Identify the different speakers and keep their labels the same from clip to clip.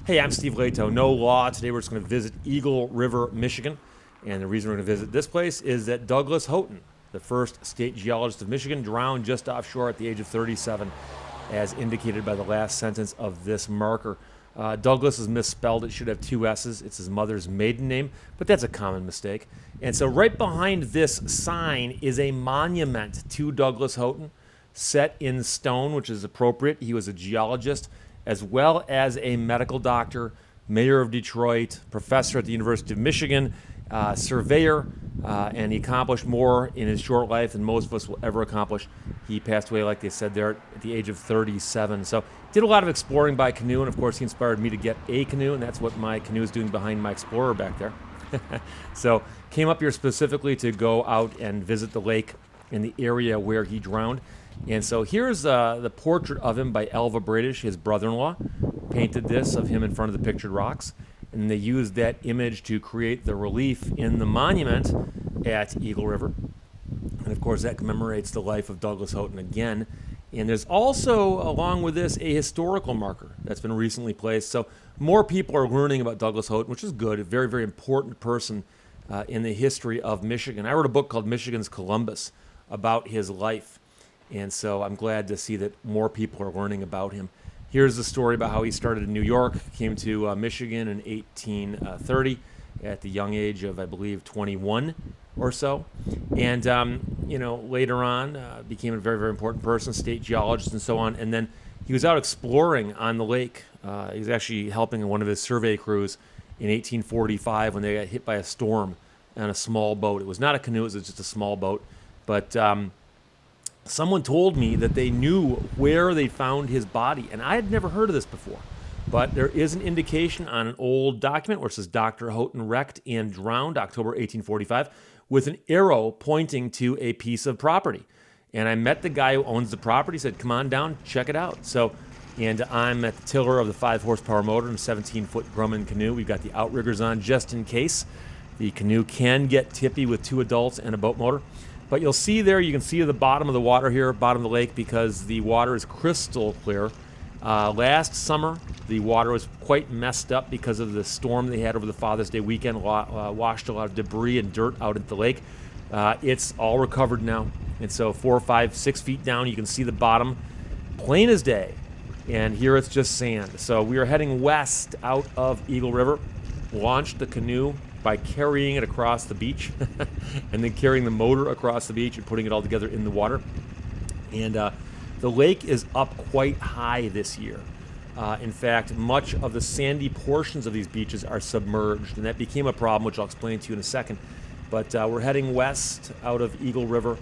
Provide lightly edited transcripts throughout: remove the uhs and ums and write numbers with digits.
Speaker 1: Hey, I'm Steve Lato. No law. Today we're just going to visit Eagle River, Michigan. And the reason we're going to visit this place is that Douglas Houghton, the first state geologist of Michigan, drowned just offshore at the age of 37, as indicated by the last sentence of this marker. Douglas is misspelled. It should have two S's. It's his mother's maiden name, but that's a common mistake. And so right behind this sign is a monument to Douglas Houghton, set in stone, which is appropriate. He was a geologist, as well as a medical doctor, mayor of Detroit, professor at the University of Michigan, surveyor, and he accomplished more in his short life than most of us will ever accomplish. He passed away, like they said there, at the age of 37. So did a lot of exploring by canoe, and of course he inspired me to get a canoe, and that's what my canoe is doing behind my Explorer back there. So came up here specifically to go out and visit the lake in the area where he drowned. And so here's the portrait of him by Elva Bradish, his brother-in-law, painted this of him in front of the pictured rocks. And they used that image to create the relief in the monument at Eagle River. And of course, that commemorates the life of Douglas Houghton again. And there's also, along with this, a historical marker that's been recently placed. So more people are learning about Douglas Houghton, which is good, a very, very important person in the history of Michigan. I wrote a book called Michigan's Columbus about his life. And so I'm glad to see that more people are learning about him. Here's the story about how he started in New York, came to Michigan in 1830 at the young age of, I believe, 21 or so. And, later on became a very, very important person, state geologist and so on. And then he was out exploring on the lake. He was actually helping one of his survey crews in 1845 when they got hit by a storm on a small boat. It was not a canoe, it was just a small boat. But someone told me that they knew where they found his body, and I had never heard of this before. But there is an indication on an old document where it says Dr. Houghton wrecked and drowned October 1845 with an arrow pointing to a piece of property. And I met the guy who owns the property, said, come on down, check it out. And I'm at the tiller of the 5-horsepower motor and 17-foot Grumman canoe. We've got the outriggers on just in case. The canoe can get tippy with 2 adults and a boat motor. But you'll see there, you can see the bottom of the water here, bottom of the lake, because the water is crystal clear. Last summer, the water was quite messed up because of the storm they had over the Father's Day weekend, washed a lot of debris and dirt out into the lake. It's all recovered now. And so 4, 5, 6 feet down, you can see the bottom, plain as day. And here it's just sand. So we are heading west out of Eagle River, launched the canoe by carrying it across the beach and then carrying the motor across the beach and putting it all together in the water. And the lake is up quite high this year. In fact, much of the sandy portions of these beaches are submerged, and that became a problem, which I'll explain to you in a second. But we're heading west out of Eagle River,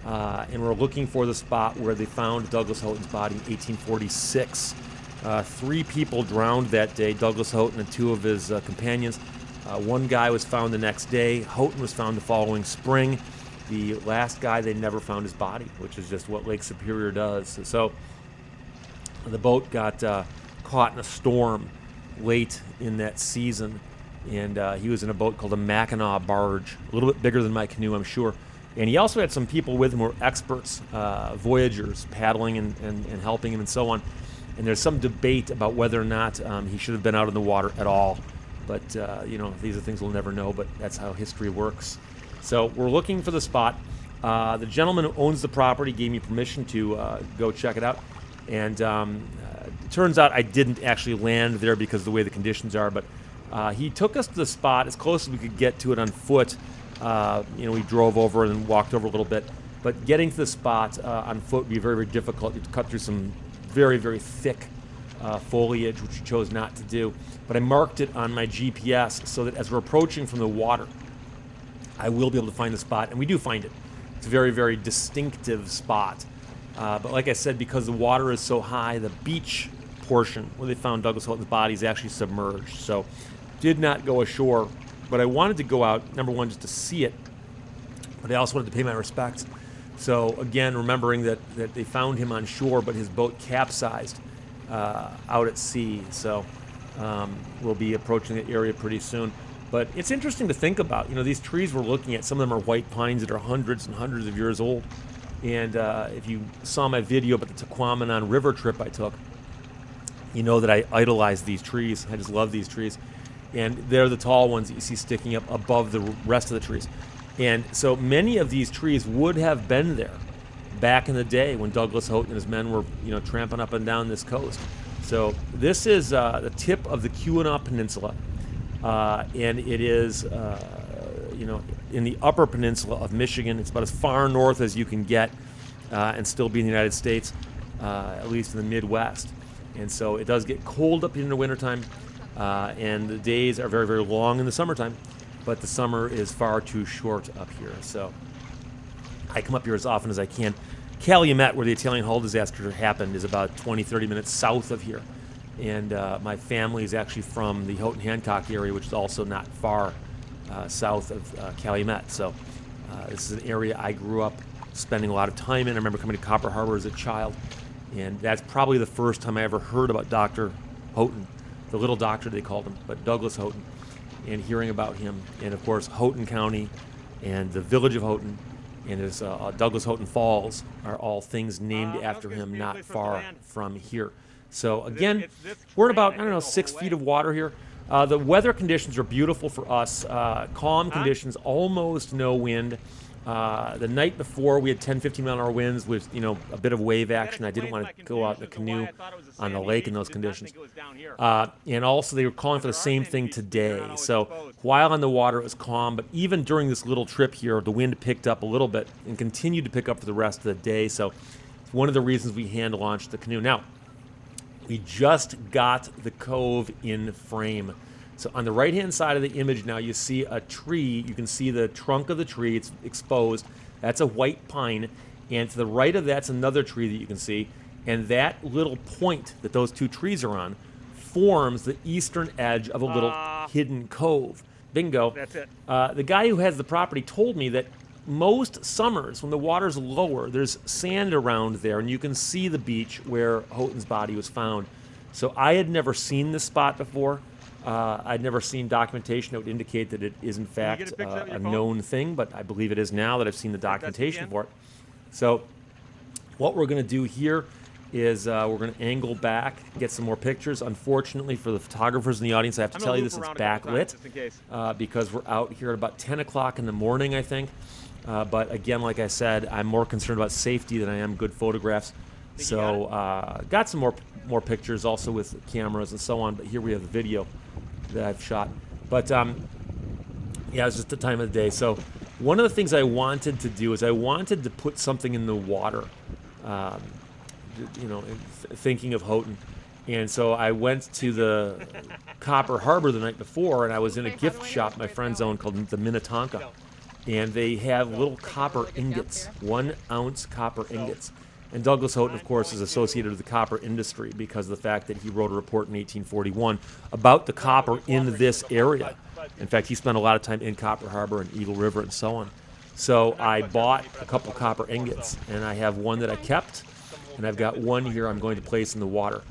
Speaker 1: and we're looking for the spot where they found Douglas Houghton's body in 1846. 3 people drowned that day, Douglas Houghton and 2 of his companions. One guy was found the next day. Houghton was found the following spring. The last guy, they never found his body, which is just what Lake Superior does. So the boat got caught in a storm late in that season, and he was in a boat called a Mackinac barge, a little bit bigger than my canoe, I'm sure. And he also had some people with him who were experts, voyagers, paddling and helping him and so on. And there's some debate about whether or not he should have been out in the water at all. But, these are things we'll never know, but that's how history works. So we're looking for the spot. The gentleman who owns the property gave me permission to go check it out. And it turns out I didn't actually land there because of the way the conditions are. But he took us to the spot as close as we could get to it on foot. We drove over and then walked over a little bit. But getting to the spot on foot would be very, very difficult. You'd cut through some very, very thick foliage, which you chose not to do. But I marked it on my GPS so that as we're approaching from the water, I will be able to find the spot, and we do find it. It's a very, very distinctive spot. But like I said, because the water is so high, the beach portion where they found Douglas Houghton's body is actually submerged. So did not go ashore, but I wanted to go out, number one, just to see it, but I also wanted to pay my respects. So again, remembering that they found him on shore, but his boat capsized out at sea. So we'll be approaching the area pretty soon. But it's interesting to think about. These trees we're looking at, some of them are white pines that are hundreds and hundreds of years old. And if you saw my video about the Tequamanon River trip I took, you know that I idolize these trees. I just love these trees. And they're the tall ones that you see sticking up above the rest of the trees. And so many of these trees would have been there back in the day when Douglas Houghton and his men were, tramping up and down this coast. So this is the tip of the Keweenaw Peninsula, and it is, in the upper peninsula of Michigan. It's about as far north as you can get and still be in the United States, at least in the Midwest. And so it does get cold up in the wintertime, and the days are very, very long in the summertime, but the summer is far too short up here. So I come up here as often as I can. Calumet, where the Italian hull disaster happened, is about 20, 30 minutes south of here. And my family is actually from the Houghton Hancock area, which is also not far south of Calumet. So this is an area I grew up spending a lot of time in. I remember coming to Copper Harbor as a child. And that's probably the first time I ever heard about Dr. Houghton, the little doctor they called him, but Douglas Houghton, and hearing about him. And of course, Houghton County and the village of Houghton and his Douglas Houghton Falls are all things named after him, not far from here. So again, we're at about, 6 feet of water here. The weather conditions are beautiful for us. Calm conditions, almost no wind. The night before, we had 10, 15 mile an hour winds with, a bit of wave action. I didn't want to go out in a canoe on the lake in those conditions. And also, they were calling for the same thing today. So while on the water, it was calm. But even during this little trip here, the wind picked up a little bit and continued to pick up for the rest of the day. So it's one of the reasons we hand launched the canoe. Now, we just got the cove in frame. So on the right-hand side of the image now, you see a tree. You can see the trunk of the tree. It's exposed. That's a white pine. And to the right of that's another tree that you can see. And that little point that those two trees are on forms the eastern edge of a little hidden cove. Bingo.
Speaker 2: That's it.
Speaker 1: The guy who has the property told me that most summers, when the water's lower, there's sand around there, and you can see the beach where Houghton's body was found. So I had never seen this spot before. I'd never seen documentation that would indicate that it is, in fact, a known thing, but I believe it is now that I've seen the documentation for it. So what we're going to do here is we're going to angle back, get some more pictures. Unfortunately, for the photographers in the audience, I have to tell you this is backlit because we're out here at about 10 o'clock in the morning, I think. But again, like I said, I'm more concerned about safety than I am good photographs. So got some more pictures also with cameras and so on, but here we have the video that I've shot. But yeah, it's just the time of the day. So one of the things I wanted to do is I wanted to put something in the water, thinking of Houghton. And so I went to the Copper Harbor the night before, and I was in a gift shop my friends own called the Minnetonka. And they have little copper ingots, 1 ounce copper ingots. And Douglas Houghton, of course, is associated with the copper industry because of the fact that he wrote a report in 1841 about the copper in this area. In fact, he spent a lot of time in Copper Harbor and Eagle River and so on. So I bought a couple copper ingots, and I have one that I kept, and I've got one here I'm going to place in the water.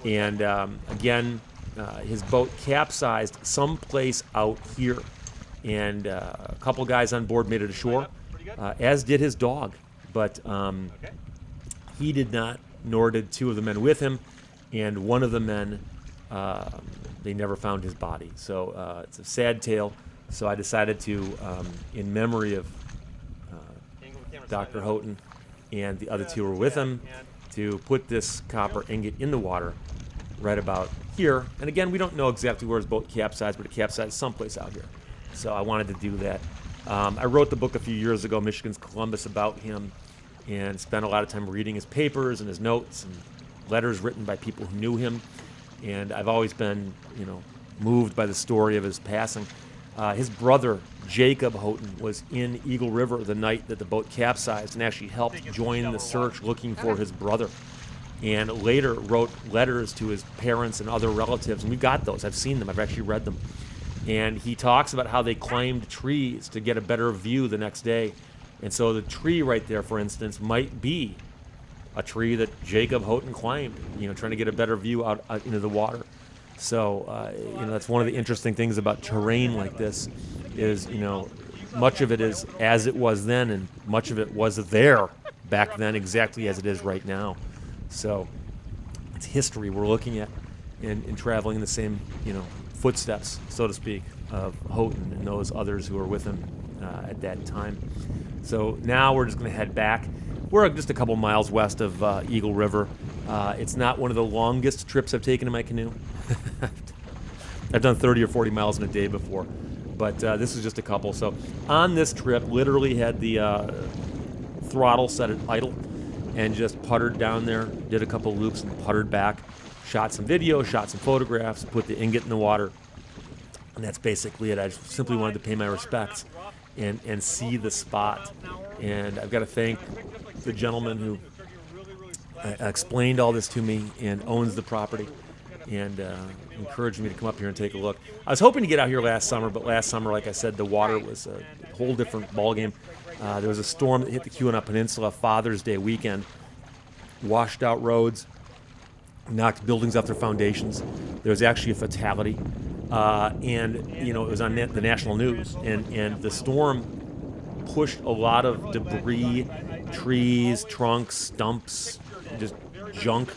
Speaker 1: And again, his boat capsized someplace out here, and a couple guys on board made it ashore, as did his dog. But he did not, nor did 2 of the men with him, and one of the men, they never found his body. So it's a sad tale. So I decided to, in memory of Dr. Houghton and the other 2 who were with him, to put this copper ingot in the water right about here. And again, we don't know exactly where his boat capsized, but it capsized someplace out here. So I wanted to do that. I wrote the book a few years ago, Michigan's Columbus, about him, and spent a lot of time reading his papers and his notes and letters written by people who knew him. And I've always been, moved by the story of his passing. His brother, Jacob Houghton, was in Eagle River the night that the boat capsized and actually helped join the search looking for his brother. And later wrote letters to his parents and other relatives. And we've got those. I've seen them. I've actually read them. And he talks about how they climbed trees to get a better view the next day. And so the tree right there, for instance, might be a tree that Jacob Houghton climbed, trying to get a better view out into the water. So, that's one of the interesting things about terrain like this is, much of it is as it was then, and much of it was there back then exactly as it is right now. So it's history we're looking at. and traveling in the same, footsteps, so to speak, of Houghton and those others who were with him at that time. So now we're just going to head back. We're just a couple miles west of Eagle River. It's not one of the longest trips I've taken in my canoe. I've done 30 or 40 miles in a day before, but this is just a couple. So on this trip, literally had the throttle set at idle and just puttered down there, did a couple loops and puttered back, shot some video, shot some photographs, put the ingot in the water, and that's basically it. I just simply wanted to pay my respects and see the spot. And I've got to thank the gentleman who explained all this to me and owns the property and encouraged me to come up here and take a look. I was hoping to get out here last summer, but last summer, like I said, the water was a whole different ballgame. There was a storm that hit the Keweenaw Peninsula Father's Day weekend, washed out roads, knocked buildings off their foundations. There was actually a fatality, and it was on the national news. And the storm pushed a lot of debris, trees, trunks, stumps, just junk,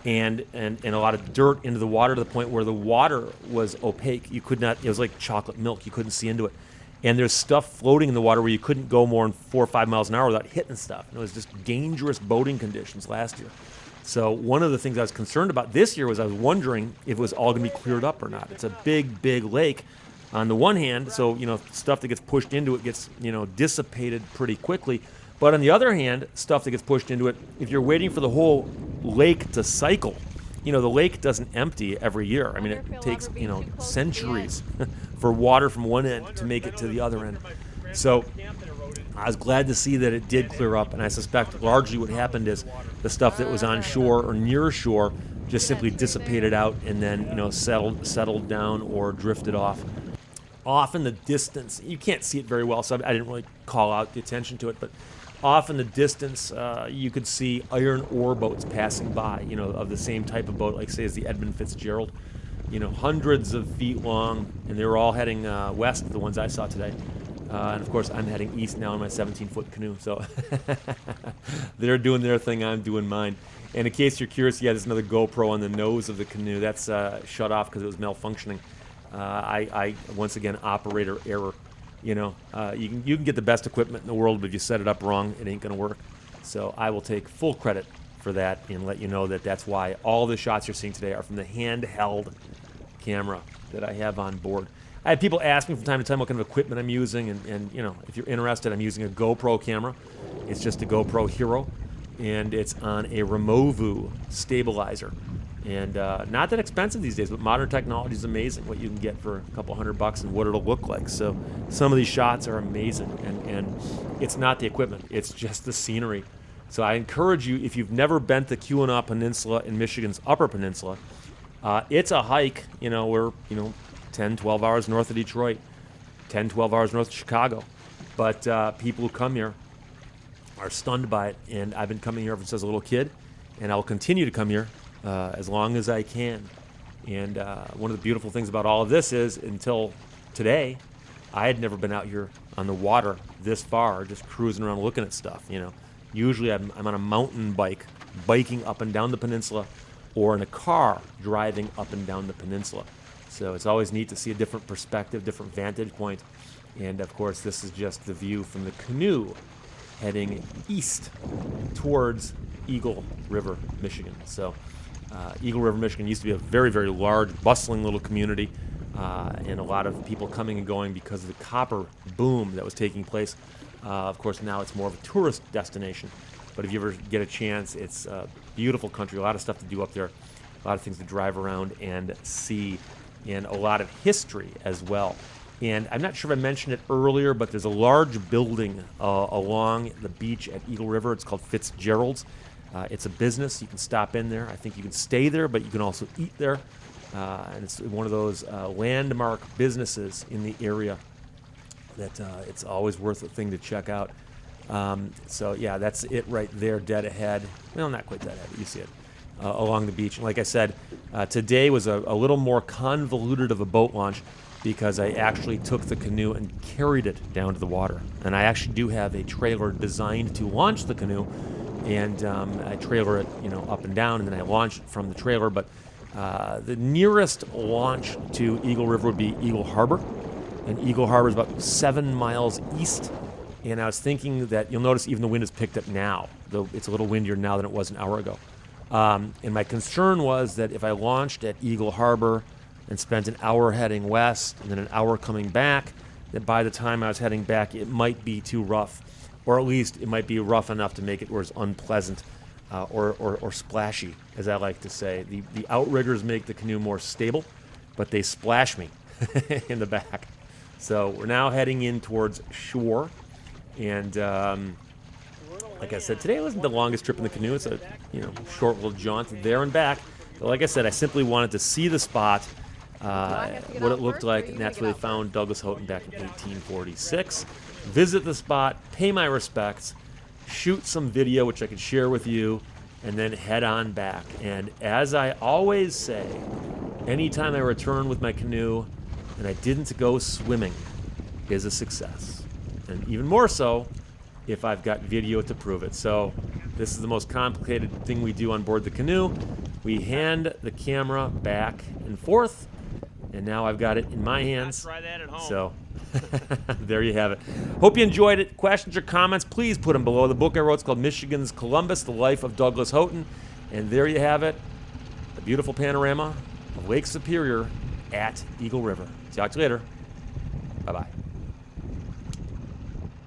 Speaker 1: and a lot of dirt into the water to the point where the water was opaque. You could not. It was like chocolate milk. You couldn't see into it. And there's stuff floating in the water where you couldn't go more than 4 or 5 miles an hour without hitting stuff. And it was just dangerous boating conditions last year. So one of the things I was concerned about this year was I was wondering if it was all going to be cleared up or not. It's a big, big lake on the one hand, so stuff that gets pushed into it gets dissipated pretty quickly. But on the other hand, stuff that gets pushed into it, if you're waiting for the whole lake to cycle, the lake doesn't empty every year. I mean, it takes centuries for water from one end to make it to the other end. So I was glad to see that it did clear up, and I suspect largely what happened is the stuff that was on shore or near shore just simply dissipated out and then settled down or drifted off. Off in the distance, you can't see it very well, so I didn't really call out the attention to it, but off in the distance, you could see iron ore boats passing by, of the same type of boat, like say as the Edmund Fitzgerald, hundreds of feet long, and they were all heading west, the ones I saw today. And of course, I'm heading east now in my 17-foot canoe, so they're doing their thing, I'm doing mine. And in case you're curious, there's another GoPro on the nose of the canoe. That's shut off because it was malfunctioning. I once again, operator error. You can get the best equipment in the world, but if you set it up wrong, it ain't going to work. So I will take full credit for that and let you know that that's why all the shots you're seeing today are from the handheld camera that I have on board. I have people ask me from time to time what kind of equipment I'm using, and if you're interested, I'm using a GoPro camera. It's just a GoPro Hero, and it's on a Removu stabilizer. And not that expensive these days, but modern technology is amazing what you can get for a couple $100 and what it'll look like. So some of these shots are amazing, and it's not the equipment, it's just the scenery. So I encourage you, if you've never been to Keweenaw Peninsula in Michigan's Upper Peninsula, it's a hike. We're 10, 12 hours north of Detroit, 10, 12 hours north of Chicago. But people who come here are stunned by it, and I've been coming here ever since I was a little kid, and I'll continue to come here as long as I can. And one of the beautiful things about all of this is, until today, I had never been out here on the water this far, just cruising around looking at stuff. Usually I'm on a mountain bike, biking up and down the peninsula, or in a car driving up and down the peninsula. So it's always neat to see a different perspective, different vantage point. And of course, this is just the view from the canoe heading east towards Eagle River, Michigan. So Eagle River, Michigan used to be a very, very large, bustling little community, and a lot of people coming and going because of the copper boom that was taking place. Of course, now it's more of a tourist destination. But if you ever get a chance, it's a beautiful country, a lot of stuff to do up there, a lot of things to drive around and see, and a lot of history as well. And I'm not sure if I mentioned it earlier, but there's a large building along the beach at Eagle River. It's called Fitzgerald's. It's a business. You can stop in there. I think you can stay there, but you can also eat there. And it's one of those landmark businesses in the area that it's always worth a thing to check out. So yeah, that's it right there, dead ahead. Well, not quite dead ahead, but you see it along the beach. And like I said, today was a little more convoluted of a boat launch because I actually took the canoe and carried it down to the water. And I actually do have a trailer designed to launch the canoe, and I trailer it, up and down, and then I launch it from the trailer. But The nearest launch to Eagle River would be Eagle Harbor, and Eagle Harbor is about 7 miles east. And I was thinking that you'll notice even the wind has picked up now, though it's a little windier now than it was an hour ago. And my concern was that if I launched at Eagle Harbor and spent an hour heading west and then an hour coming back, that by the time I was heading back, it might be too rough, or at least it might be rough enough to make it where it's unpleasant or splashy, as I like to say. The outriggers make the canoe more stable, but they splash me in the back. So we're now heading in towards shore. And like I said, today wasn't the longest trip in the canoe. It's a short little jaunt there and back. But like I said, I simply wanted to see the spot, what it looked like, and that's where they found Douglas Houghton back in 1846. Visit the spot, pay my respects, shoot some video which I could share with you, and then head on back. And as I always say, anytime I return with my canoe and I didn't go swimming is a success. And even more so if I've got video to prove it. So this is the most complicated thing we do on board the canoe. We hand the camera back and forth, and now I've got it in my hands.
Speaker 2: Try that at home.
Speaker 1: So there you have it. Hope you enjoyed it. Questions or comments, please put them below. The book I wrote is called Michigan's Columbus, The Life of Douglas Houghton. And there you have it, a beautiful panorama of Lake Superior at Eagle River. Talk to you later. Bye-bye.